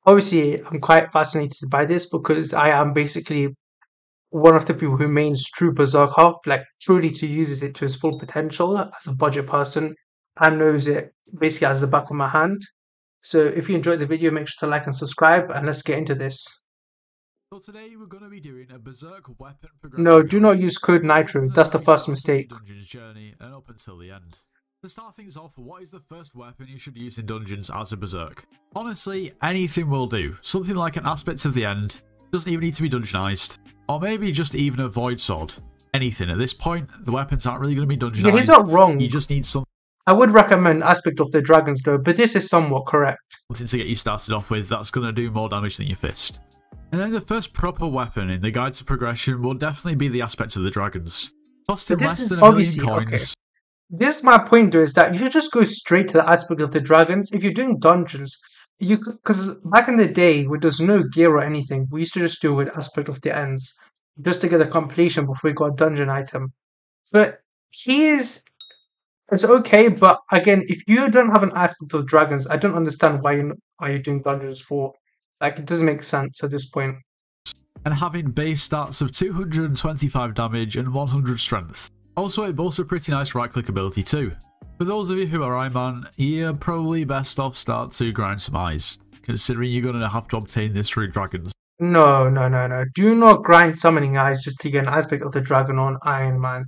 Obviously, I'm quite fascinated by this because I am basically one of the people who mains true Berserker, like truly to uses it to its full potential as a budget person and knows it basically as the back of my hand. So if you enjoyed the video, make sure to like and subscribe, and let's get into this. So today we're going to be doing a Berserker weapon progression No, do guide, not use code going Nitro. from the That's the very first start of mistake. your dungeon's journey and up until the end. To start things off, what is the first weapon you should use in dungeons as a Berserk? Honestly, anything will do. Something like an Aspect of the End, doesn't even need to be dungeonized, or maybe just even a Void Sword. Anything. At this point, the weapons aren't really going to be dungeonized. Yeah, he's not wrong. You just need something. I would recommend Aspect of the Dragons though, but this is somewhat correct. To get you started off with that's going to do more damage than your fist. And then the first proper weapon in the guide to progression will definitely be the Aspect of the Dragons. Costing less than 1 million coins. Okay. This is my point though, is that you should just go straight to the Aspect of the Dragons. If you're doing dungeons, you could, because back in the day when there's no gear or anything, we used to just do with Aspect of the Ends, just to get a completion before we got a dungeon item. But it's okay, but again, if you don't have an Aspect of Dragons, I don't understand why you're doing dungeons for. Like, it doesn't make sense at this point. And having base stats of 225 damage and 100 strength. Also, it boasts a pretty nice right-click ability too. For those of you who are Iron, you're probably best off start to grind some eyes, considering you're going to have to obtain this through dragons. No. Do not grind summoning eyes just to get an Aspect of the Dragon on Iron Man.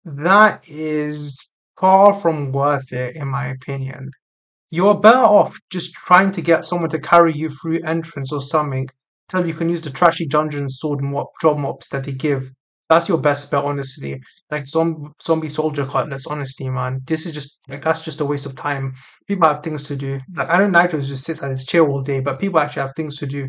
That is far from worth it, in my opinion. You are better off just trying to get someone to carry you through entrance or something till you can use the trashy dungeon sword job mobs that they give. That's your best bet, honestly. Like zombie soldier cutlets, honestly, man. This is just like that's just a waste of time. People have things to do. Like I know Nitro just sits at his chair all day, but people actually have things to do.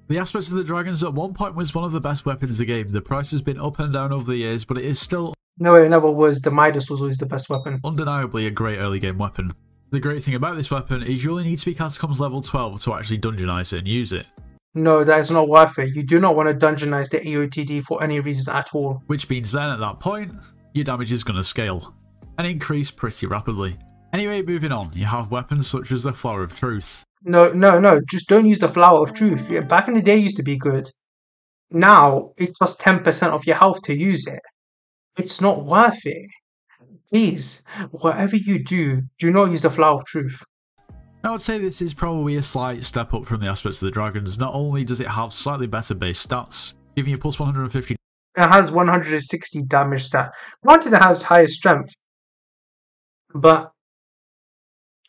The Aspects of the Dragons at one point was one of the best weapons in the game. The price has been up and down over the years, but it is still... No, it never was. The Midas was always the best weapon. Undeniably a great early game weapon. The great thing about this weapon is you only need to be Catacombs level 12 to actually dungeonize it and use it. No, that is not worth it. You do not want to dungeonize the AOTD for any reason at all. Which means then at that point, your damage is going to scale and increase pretty rapidly. Anyway, moving on, you have weapons such as the Flower of Truth. No, just don't use the Flower of Truth. Yeah, back in the day it used to be good. Now, it costs 10% of your health to use it. It's not worth it. Please, whatever you do, do not use the Flower of Truth. I would say this is probably a slight step up from the Aspects of the Dragons. Not only does it have slightly better base stats, giving you plus 150. It has 160 damage stat. Granted, it has higher strength. But,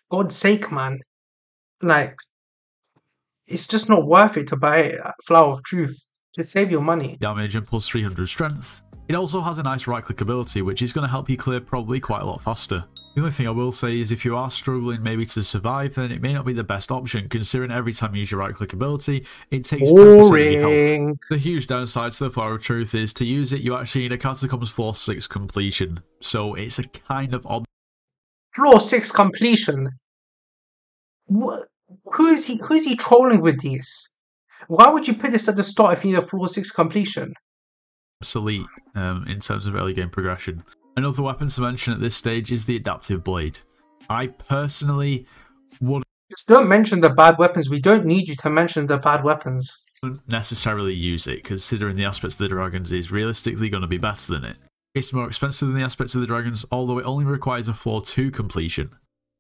God's sake, man. Like, it's just not worth it to buy Flower of Truth. Just save your money. Damage and plus 300 strength. It also has a nice right-click ability, which is going to help you clear probably quite a lot faster. The only thing I will say is if you are struggling maybe to survive, then it may not be the best option, considering every time you use your right-click ability, it takes 10% of your health. The huge downside to the Flower of Truth is to use it, you actually need a Catacombs Floor 6 completion, so it's a kind of odd... Floor 6 completion? What? Who is he trolling with these? Why would you put this at the start if you need a Floor 6 completion? Obsolete in terms of early game progression. Another weapon to mention at this stage is the Adaptive Blade. I personally wouldn't... Just don't mention the bad weapons. We don't need you to mention the bad weapons. Necessarily use it, considering the Aspects of the Dragons is realistically going to be better than it. It's more expensive than the Aspects of the Dragons, although it only requires a Floor 2 completion.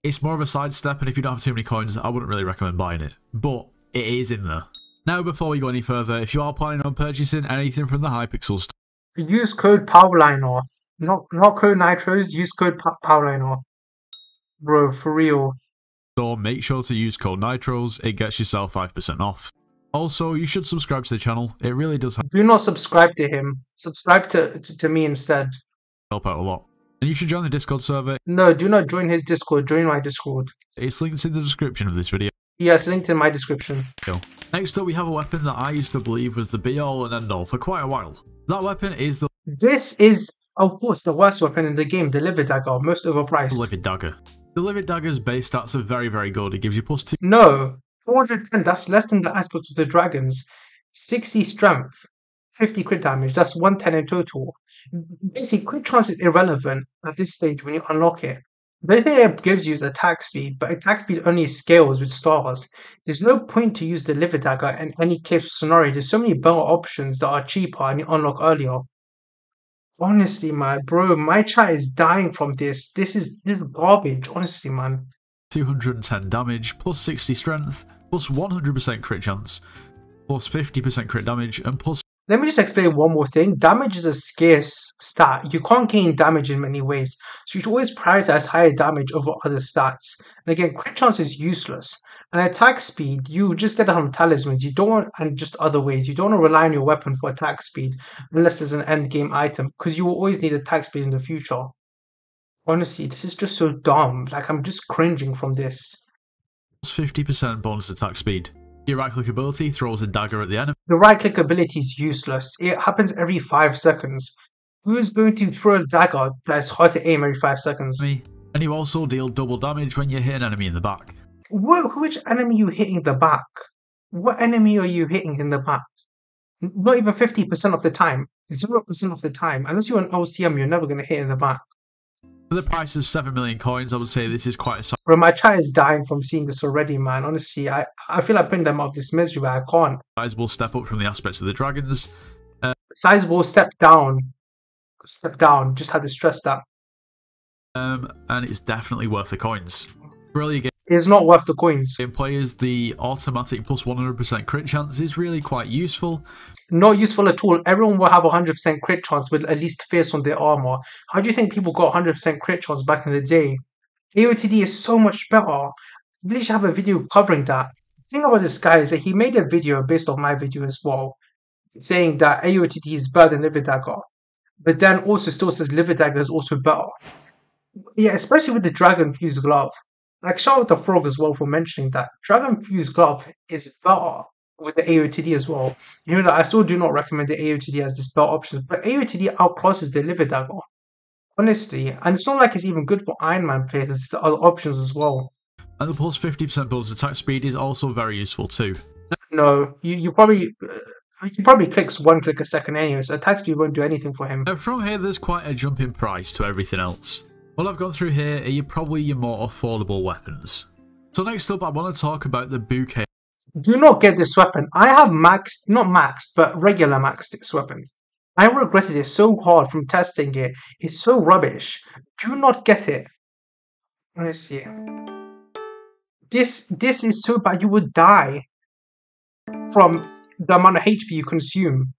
It's more of a sidestep, and if you don't have too many coins, I wouldn't really recommend buying it. But it is in there. Now, before we go any further, if you are planning on purchasing anything from the Hypixel store, use code powliner. Not code Nitros, use code powliner. Bro, for real. So make sure to use code Nitros, it gets yourself 5% off. Also, you should subscribe to the channel, it really does help. Do not subscribe to him. Subscribe to me instead. Help out a lot. And you should join the Discord server. No, do not join his Discord, join my Discord. It's linked in the description of this video. Yes, linked in my description. Cool. Next up, we have a weapon that I used to believe was the be-all and end-all for quite a while. That weapon is the... This is, of course, the worst weapon in the game, the Livid Dagger, most overpriced. Livid Dagger. The Livid Dagger's base stats are very, very good. It gives you plus 2... No, 410, that's less than the Aspect of the Dragons. 60 strength, 50 crit damage, that's 110 in total. Basically, crit chance is irrelevant at this stage when you unlock it. The only thing it gives you is attack speed, but attack speed only scales with stars. There's no point to use the liver dagger in any case or scenario. There's so many better options that are cheaper and you unlock earlier. Honestly, man, bro, my chat is dying from this. This is garbage, honestly, man. 210 damage, plus 60 strength, plus 100% crit chance, plus 50% crit damage, and plus... Let me just explain one more thing. Damage is a scarce stat. You can't gain damage in many ways. So you should always prioritize higher damage over other stats. And again, crit chance is useless. And attack speed, you just get that from talismans. You don't want, and just other ways. You don't want to rely on your weapon for attack speed unless it's an end game item. Because you will always need attack speed in the future. Honestly, this is just so dumb. Like, I'm just cringing from this. 50% bonus attack speed. Your right click ability throws a dagger at the enemy. The right click ability is useless. It happens every 5 seconds. Who is going to throw a dagger that's hard to aim every 5 seconds? And you also deal double damage when you hit an enemy in the back. Which enemy are you hitting in the back? What enemy are you hitting in the back? Not even 50% of the time. 0% of the time. Unless you're an LCM, you're never going to hit in the back. For the price of 7 million coins, I would say this is quite a... Bro, my chat is dying from seeing this already, man. Honestly, I feel like putting them out of this misery, but I can't. Sizable step up from the aspects of the dragons. Sizable step down. Step down. Just had to stress that. And it's definitely worth the coins. Really, it's not worth the coins. In players, the automatic plus 100% crit chance is really quite useful. Not useful at all. Everyone will have 100% crit chance with at least face on their armor. How do you think people got 100% crit chance back in the day? AOTD is so much better. I believe you have a video covering that. The thing about this guy is that he made a video based on my video as well, saying that AOTD is better than Liver Dagger. But then also still says Liver Dagger is also better. Yeah, especially with the Dragon Fuse Glove. Like, shout out to Frog as well for mentioning that. Dragon Fuse Glove is better with the AOTD as well. You know, I still do not recommend the AOTD as this better option, but AOTD outclasses the Liver Dagger. Honestly, and it's not like it's even good for Iron Man players, it's the other options as well. And the plus 50% bonus attack speed is also very useful too. No, you probably... He probably clicks 1 click a second anyway, so attack speed won't do anything for him. Now from here, there's quite a jump in price to everything else. What I've gone through here are probably your more affordable weapons. So next up, I want to talk about the bouquet. Do not get this weapon. I have maxed, not maxed, but regular maxed this weapon. I regretted it so hard from testing it. It's so rubbish. Do not get it. Honestly. This is so bad. You would die from the amount of HP you consume.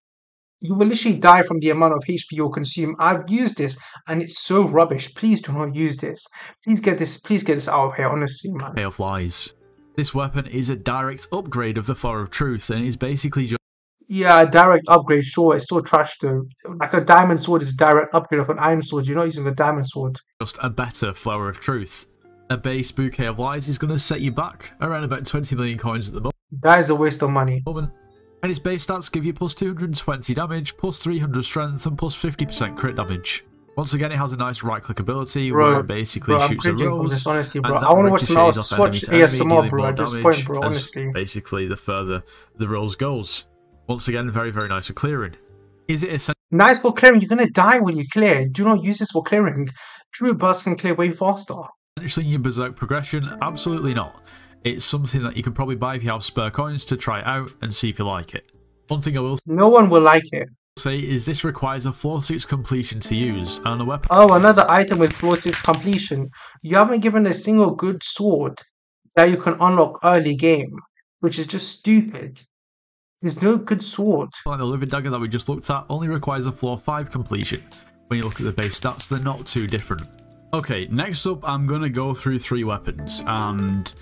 You will literally die from the amount of HP you'll consume. I've used this and it's so rubbish. Please do not use this. Please get this out of here, honestly, man. Of lies. This weapon is a direct upgrade of the Flower of Truth and is basically just... Yeah, a direct upgrade, sure. It's still trash though. Like a diamond sword is a direct upgrade of an iron sword. You're not using a diamond sword. Just a better Flower of Truth. A base Bouquet of Lies is going to set you back around about 20 million coins at the moment. That is a waste of money. And its base stats give you plus 220 damage, plus 300 strength, and plus 50% crit damage. Once again, it has a nice right-click ability where it basically shoots a rose. This, honestly, bro. I want to watch some else. Swatch ASMR, bro, at this point, bro, honestly. Basically, the further the rose goes. Once again, very, very nice for clearing. Is it essential? Nice for clearing. You're going to die when you clear. Do not use this for clearing. True burst can clear way faster. Essentially, in your Berserk progression? Absolutely not. It's something that you can probably buy if you have spare coins to try it out and see if you like it. One thing I will No one will like it. say is this requires a floor 6 completion to use, and a weapon... Oh, another item with floor 6 completion. You haven't given a single good sword that you can unlock early game, which is just stupid. There's no good sword. Like the Living Dagger that we just looked at only requires a floor 5 completion. When you look at the base stats, they're not too different. Okay, next up I'm going to go through 3 weapons, and...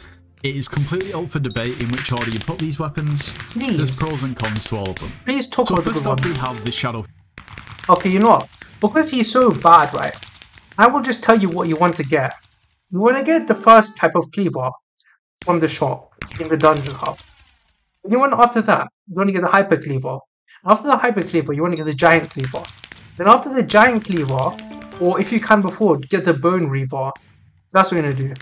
it is completely up for debate in which order you put these weapons. Please. There's pros and cons to all of them. Please talk about the good ones. First off, we have the Shadow. Okay, you know what? Because he's so bad, right? I will just tell you what you want to get. You want to get the first type of cleaver from the shop in the dungeon hub. You want after that, you want to get the hyper cleaver. After the hyper cleaver, you want to get the giant cleaver. Then after the giant cleaver, or if you can before, get the bone reaver. That's what you're gonna do.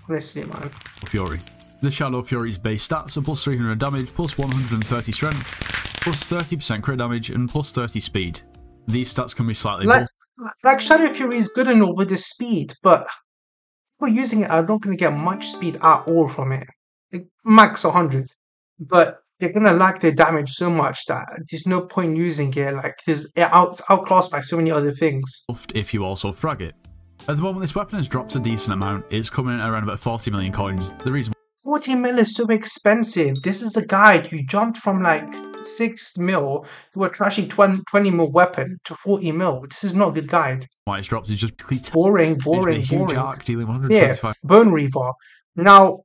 Honestly, man. Fury. The Shadow Fury's base stats are plus 300 damage, plus 130 strength, plus 30% crit damage, and plus 30 speed. These stats can be slightly like Shadow Fury is good enough with the speed, but people using it are not going to get much speed at all from it. Like, max 100. But they're going to lack their damage so much that there's no point using it. Like, it's outclassed by so many other things. If you also frag it. At the moment, this weapon has dropped a decent amount. It's coming in around about 40 million coins. The reason 40 mil is so expensive. This is a guide. You jumped from like 6 mil to a trashy 20 mil weapon to 40 mil. This is not a good guide. why it's dropped is just boring. huge arc dealing 125. Yeah, Bone Reaver. Now,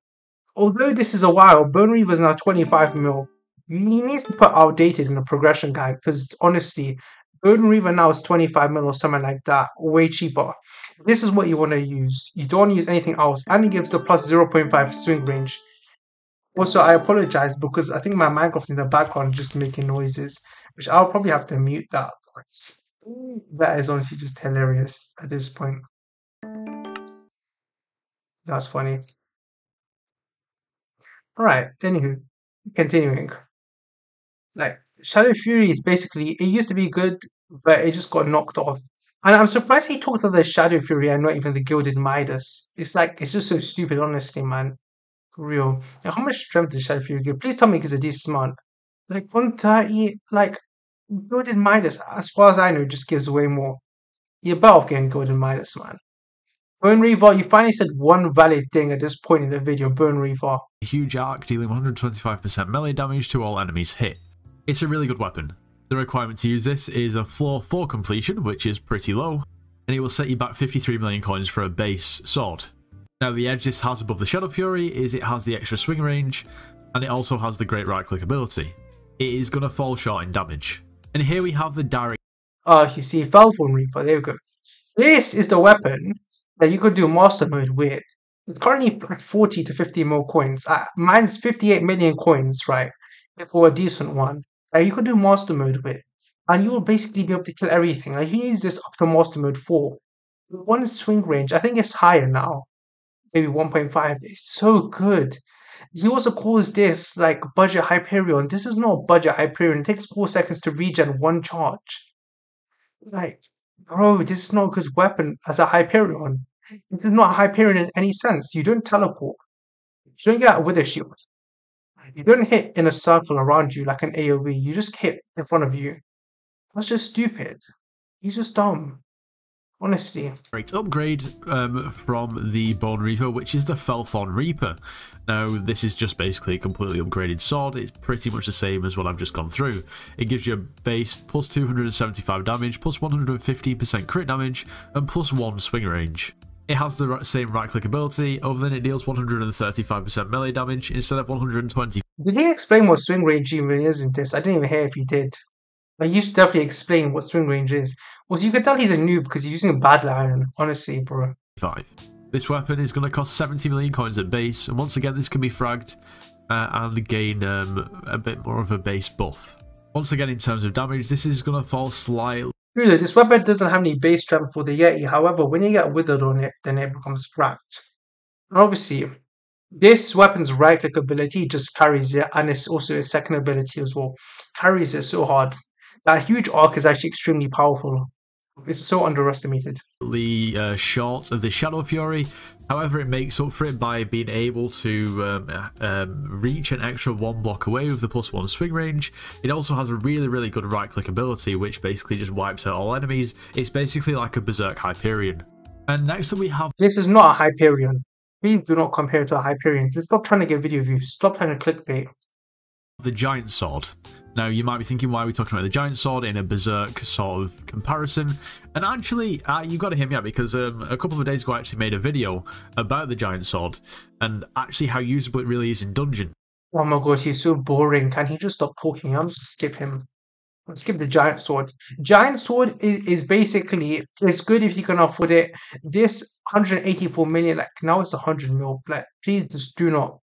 although this is a while, Bone Reaver is now 25 mil. He needs to put outdated in the progression guide because honestly, Bone Reaver now is 25 mil or something like that, way cheaper. This is what you want to use. You don't want to use anything else, and it gives the plus 0.5 swing range. Also, I apologize because I think my Minecraft in the background is just making noises, which I'll probably have to mute that. That is honestly just hilarious at this point. That's funny. Alright, anywho, continuing. Like, Shadow Fury is basically, it used to be good, but it just got knocked off. And I'm surprised he talked of the Shadow Fury and not even the Gilded Midas. It's like, it's just so stupid, honestly, man. For real. Like, how much strength does Shadow Fury give? Please tell me it's a decent amount. Like, 130, like, Gilded Midas, as far as I know, just gives way more. You're better off getting Gilded Midas, man. Bone Reaver, you finally said one valid thing at this point in the video, Bone Reaver. Huge arc dealing 125% melee damage to all enemies hit. It's a really good weapon. The requirement to use this is a floor 4 completion, which is pretty low, and it will set you back 53 million coins for a base sword. Now the edge this has above the Shadow Fury is it has the extra swing range, and it also has the great right click ability. It is going to fall short in damage. And here we have the direct... You see, Bone Reaper, there we go. This is the weapon that you could do master mode with. It's currently like 40 to 50 more coins. Mine's 58 million coins, right? For a decent one. You could do master mode with. And you will basically be able to kill everything. Like, you use this up to master mode 4. One swing range, I think it's higher now. Maybe 1.5. It's so good. He also calls this like budget Hyperion. This is not budget Hyperion. It takes 4 seconds to regen one charge. Like, bro, this is not a good weapon as a Hyperion. It is not a Hyperion in any sense. You don't teleport. You don't get a Wither Shield. You don't hit in a circle around you like an AoE. You just hit in front of you. That's just stupid. He's just dumb. Honestly. Great upgrade from the Bone Reaver, which is the Felthorn Reaper. Now, this is just basically a completely upgraded sword. It's pretty much the same as what I've just gone through. It gives you a base plus 275 damage, plus 115% crit damage, and plus 1 swing range. It has the same right-click ability, other than it deals 135% melee damage instead of 120. Did he explain what swing range even is in this? I didn't even hear if he did. Like, he should definitely explain what swing range is. Also, you can tell he's a noob because he's using a battle iron. Honestly, bro. 5. This weapon is going to cost 70 million coins at base, and once again, this can be fragged and gain a bit more of a base buff. Once again, in terms of damage, this is going to fall slightly. True, this weapon doesn't have any base strength for the Yeti. However, when you get withered on it, then it becomes fracked. And obviously, this weapon's right click ability just carries it, and it's also its second ability as well. Carries it so hard. That huge arc is actually extremely powerful. It's so underestimated. Short of the Shadow Fury. However, it makes up for it by being able to reach an extra 1 block away with the plus 1 swing range. It also has a really good right click ability, which basically just wipes out all enemies. It's basically like a Berserk Hyperion. And next up we have... This is not a Hyperion. Please do not compare it to a Hyperion. Just stop trying to get video views. Stop trying to clickbait. The Giant Sword. Now, you might be thinking, why are we talking about the Giant Sword in a Berserk sort of comparison? And actually, you've got to hear me out, because a couple of days ago I actually made a video about the Giant Sword, and actually how usable it really is in Dungeon. Oh my god, he's so boring. Can he just stop talking? I'm just gonna skip him. I'll skip the Giant Sword. Giant Sword is basically, it's good if you can afford it. This 184 million, like, now it's 100 mil. Like, please just do not.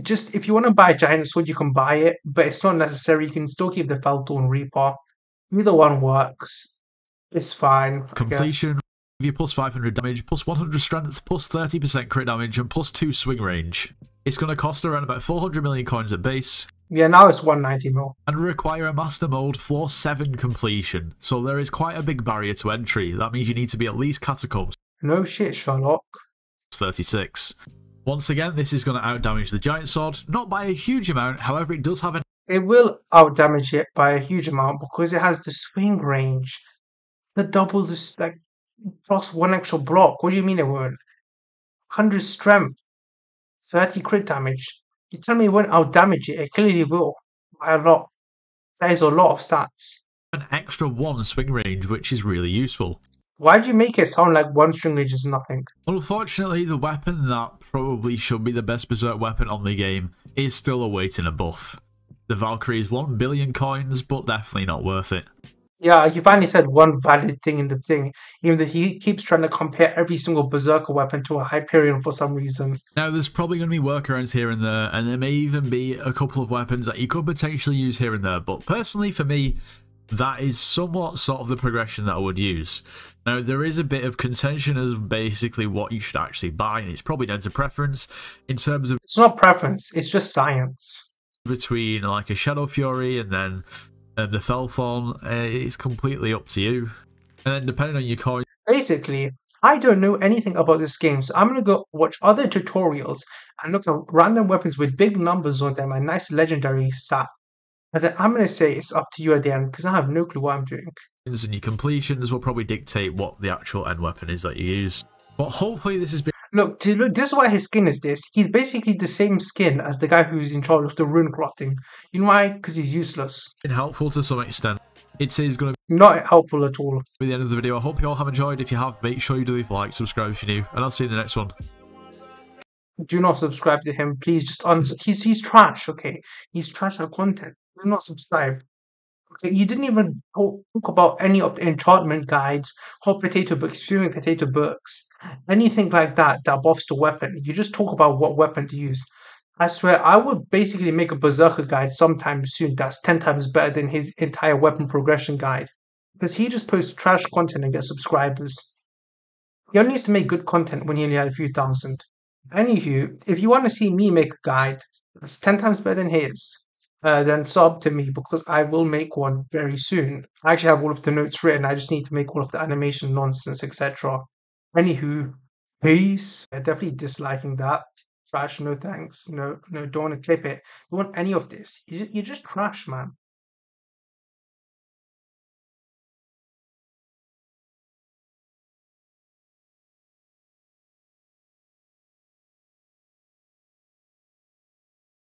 Just, if you want to buy a Giant Sword, you can buy it, but it's not necessary. You can still keep the Felthorn Reaper. Either one works. It's fine. Completion, give you plus 500 damage, plus 100 strength, plus 30% crit damage, and plus 2 swing range. It's going to cost around about 400 million coins at base. Yeah, now it's 190 mil. And require a Master Mode Floor 7 completion. So there is quite a big barrier to entry. That means you need to be at least Catacombs. No shit, Sherlock. plus 36. Once again, this is going to outdamage the giant sword, not by a huge amount, however it does have an... It will outdamage it by a huge amount because it has the swing range. The double, like, plus 1 extra block. What do you mean it won't? 100 strength, 30 crit damage. You tell me it won't outdamage it. It clearly will. By a lot. That is a lot of stats. An extra 1 swing range, which is really useful. Why do you make it sound like 1 swing range is nothing? Unfortunately, the weapon that probably should be the best Berserk weapon on the game is still awaiting a buff. The Valkyrie is 1 billion coins, but definitely not worth it. Yeah, he finally said one valid thing in the thing, even though he keeps trying to compare every single Berserker weapon to a Hyperion for some reason. Now, there's probably going to be workarounds here and there may even be a couple of weapons that you could potentially use here and there, but personally for me, that is somewhat sort of the progression that I would use. Now, there is a bit of contention as basically what you should actually buy, and it's probably down to preference in terms of... It's not preference, it's just science. Between like a Shadow Fury and then the Felthorn, it's completely up to you. And then depending on your coin... Basically, I don't know anything about this game, so I'm going to go watch other tutorials and look at random weapons with big numbers on them and nice legendary stat. And then I'm going to say it's up to you at the end, because I have no clue what I'm doing. And your completions will probably dictate what the actual end weapon is that you use. But hopefully this has been... Look, this is why his skin is this. He's basically the same skin as the guy who's in charge of the rune crafting. You know why? Because he's useless. Been helpful to some extent. It is going to be not helpful at all. Be the end of the video. I hope you all have enjoyed. If you have, make sure you do leave a like, subscribe if you're new, and I'll see you in the next one. Do not subscribe to him, please. Just he's trash. Okay, he's trash at content. Do not subscribe. Okay, you didn't even talk about any of the enchantment guides, hot potato books, fuming potato books, anything like that that buffs the weapon. You just talk about what weapon to use. I swear, I would basically make a Berserker guide sometime soon that's 10 times better than his entire weapon progression guide. Because he just posts trash content and gets subscribers. He only used to make good content when he only had a few thousand. Anywho, if you want to see me make a guide that's 10 times better than his, then sub to me, because I will make one very soon. I actually have all of the notes written, I just need to make all of the animation nonsense, etc. Anywho, peace. Definitely disliking that. Trash, no thanks. No, don't want to clip it. Don't want any of this. You're just trash, man.